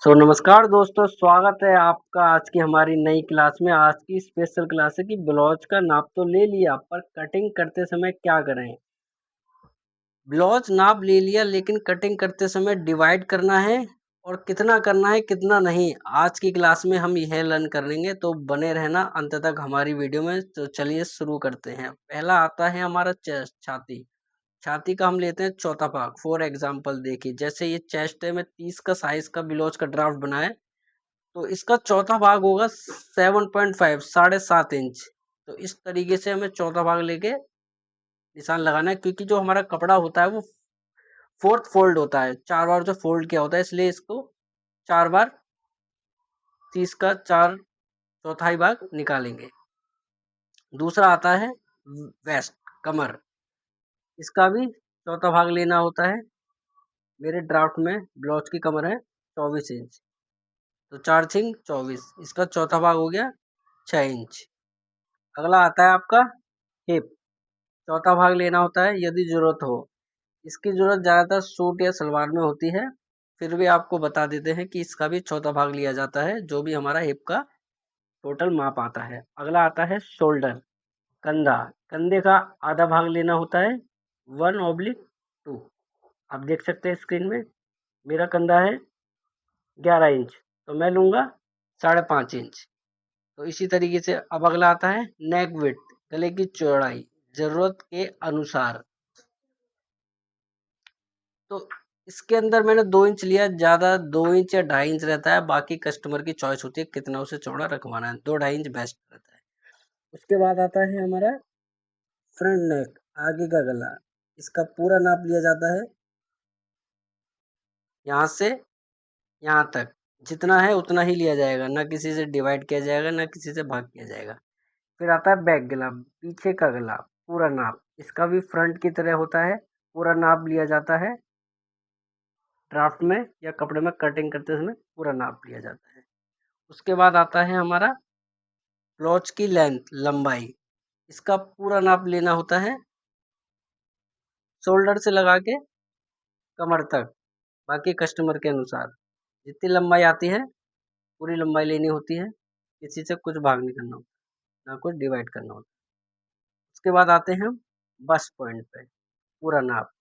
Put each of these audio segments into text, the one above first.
नमस्कार दोस्तों, स्वागत है आपका आज की हमारी नई क्लास में। आज की स्पेशल क्लास है कि ब्लाउज का नाप तो ले लिया, पर कटिंग करते समय क्या करें। ब्लाउज नाप ले लिया, लेकिन कटिंग करते समय डिवाइड करना है और कितना करना है कितना नहीं, आज की क्लास में हम यह लर्न करेंगे। तो बने रहना अंत तक हमारी वीडियो में। तो चलिए शुरू करते हैं। पहला आता है हमारा चेस्ट, छाती। छाती का हम लेते हैं चौथा भाग। फॉर एग्जाम्पल देखिए, जैसे ये चेस्ट है, मैं 30 का साइज का ब्लाउज का ड्राफ्ट बनाया, तो इसका चौथा भाग होगा 7.5, 7.5 इंच। तो इस तरीके से हमें चौथा भाग लेके निशान लगाना है, क्योंकि जो हमारा कपड़ा होता है वो फोर्थ फोल्ड होता है, 4 बार जो फोल्ड किया होता है, इसलिए इसको 4 बार 30 का 4/4 भाग निकालेंगे। दूसरा आता है वेस्ट, कमर। इसका भी चौथा भाग लेना होता है। मेरे ड्राफ्ट में ब्लाउज की कमर है 24 इंच, तो 4×6 = 24। इसका चौथा भाग हो गया 6 इंच। अगला आता है आपका हिप। चौथा भाग लेना होता है यदि जरूरत हो। इसकी जरूरत ज्यादातर सूट या सलवार में होती है, फिर भी आपको बता देते हैं कि इसका भी चौथा भाग लिया जाता है, जो भी हमारा हिप का टोटल माप आता है। अगला आता है शोल्डर, कंधा। कंधे का आधा भाग लेना होता है 1/2। आप देख सकते हैं स्क्रीन में, मेरा कंधा है 11 इंच, तो मैं लूंगा 5.5 इंच। तो इसी तरीके से अब अगला आता है नेक विड्थ, गले की चौड़ाई, जरूरत के अनुसार। तो इसके अंदर मैंने 2 इंच लिया, ज्यादा 2 इंच या 2.5 इंच रहता है, बाकी कस्टमर की चॉइस होती है कितना उसे चौड़ा रखवाना है। 2-2.5 इंच बेस्ट रहता है। उसके बाद आता है हमारा फ्रंट नेक, आगे का गला। इसका पूरा नाप लिया जाता है यहाँ से यहाँ तक, जितना है उतना ही लिया जाएगा, ना किसी से डिवाइड किया जाएगा, ना किसी से भाग किया जाएगा। फिर आता है बैक गला, पीछे का गला, पूरा नाप। इसका भी फ्रंट की तरह होता है, पूरा नाप लिया जाता है। ड्राफ्ट में या कपड़े में कटिंग करते समय पूरा नाप लिया जाता है। उसके बाद आता है हमारा ब्लाउज की लेंथ, लंबाई। इसका पूरा नाप लेना होता है शोल्डर से लगा के कमर तक, बाकी कस्टमर के अनुसार जितनी लंबाई आती है पूरी लंबाई लेनी होती है। किसी से कुछ भाग नहीं करना होता, ना कुछ डिवाइड करना होता। उसके बाद आते हैं हम बस्ट पॉइंट पे, पूरा नाप।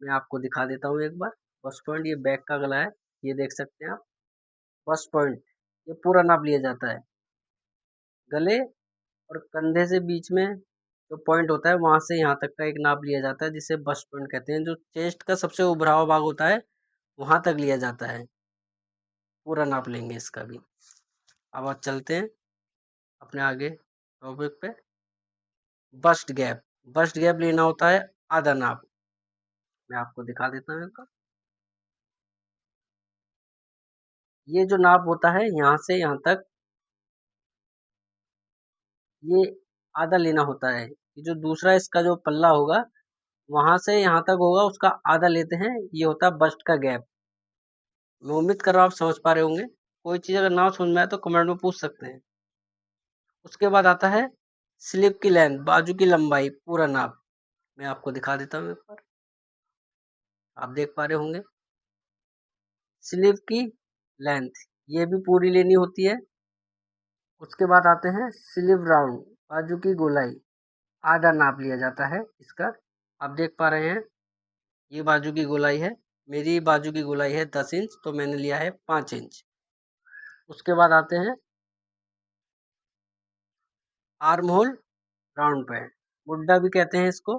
मैं आपको दिखा देता हूँ एक बार। बस्ट पॉइंट, ये बैक का गला है, ये देख सकते हैं आप। बस्ट पॉइंट ये पूरा नाप लिया जाता है। गले और कंधे से बीच में जो पॉइंट होता है, वहां से यहाँ तक का एक नाप लिया जाता है, जिसे बस्ट पॉइंट कहते हैं। जो चेस्ट का सबसे उभरा हुआ भाग होता है, वहां तक लिया जाता है। पूरा नाप लेंगे इसका भी। अब आप चलते हैं अपने आगे टॉपिक पे। बस्ट गैप, बस्ट गैप लेना होता है आधा नाप। मैं आपको दिखा देता हूँ एक बार। ये जो नाप होता है यहाँ से यहाँ तक, ये आधा लेना होता है। ये जो दूसरा इसका जो पल्ला होगा, वहां से यहाँ तक होगा, उसका आधा लेते हैं। ये होता है बस्ट का गैप। मैं उम्मीद कर रहा हूँ आप समझ पा रहे होंगे। कोई चीज अगर ना समझ में आए तो कमेंट में पूछ सकते हैं। उसके बाद आता है स्लीव की लेंथ, बाजू की लंबाई, पूरा नाप। मैं आपको दिखा देता हूँ एक बार, आप देख पा रहे होंगे। स्लीव की लेंथ ये भी पूरी लेनी होती है। उसके बाद आते हैं स्लीव राउंड, बाजू की गोलाई, आधा नाप लिया जाता है इसका। आप देख पा रहे हैं, ये बाजू की गोलाई है। मेरी बाजू की गोलाई है 10 इंच, तो मैंने लिया है 5 इंच। उसके बाद आते हैं आर्म होल राउंड पैड, मुड्डा भी कहते हैं इसको।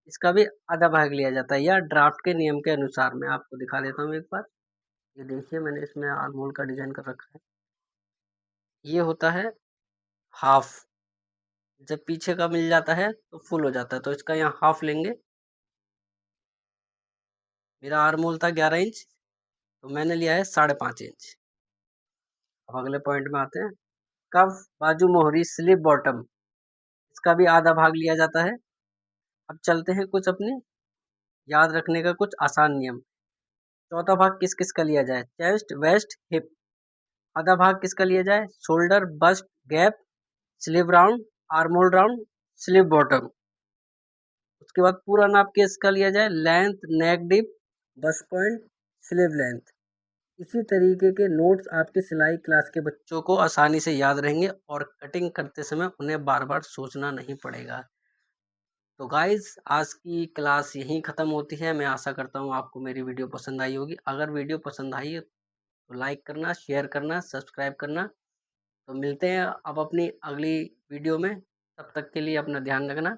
इसका भी आधा भाग लिया जाता है, या ड्राफ्ट के नियम के अनुसार। मैं आपको दिखा देता हूँ एक बार। ये देखिए, मैंने इसमें आर्म होल का डिजाइन कर रखा है। ये होता है हाफ। जब पीछे का मिल जाता है तो फुल हो जाता है, तो इसका यहाँ हाफ लेंगे। मेरा आर्म होल था 11 इंच, तो मैंने लिया है 5.5 इंच। अब अगले पॉइंट में आते हैं कफ, बाजू मोहरी, स्लीव बॉटम। इसका भी आधा भाग लिया जाता है। अब चलते हैं कुछ अपने याद रखने का कुछ आसान नियम। चौथा भाग किस किस का लिया जाए, चेस्ट, वेस्ट, हिप। आधा भाग किसका लिया जाए, shoulder, bust, gap, sleeve round, arm hole round, sleeve bottom. उसके बाद पूरा नाप किसका लिया जाए, length, neck deep, bust point, sleeve length. इसी तरीके के नोट्स आपके सिलाई क्लास के बच्चों को आसानी से याद रहेंगे और कटिंग करते समय उन्हें बार-बार सोचना नहीं पड़ेगा। तो गाइज़ आज की क्लास यहीं ख़त्म होती है। मैं आशा करता हूँ आपको मेरी वीडियो पसंद आई होगी। अगर वीडियो पसंद आई है तो लाइक करना, शेयर करना, सब्सक्राइब करना। तो मिलते हैं अब अपनी अगली वीडियो में। तब तक के लिए अपना ध्यान रखना।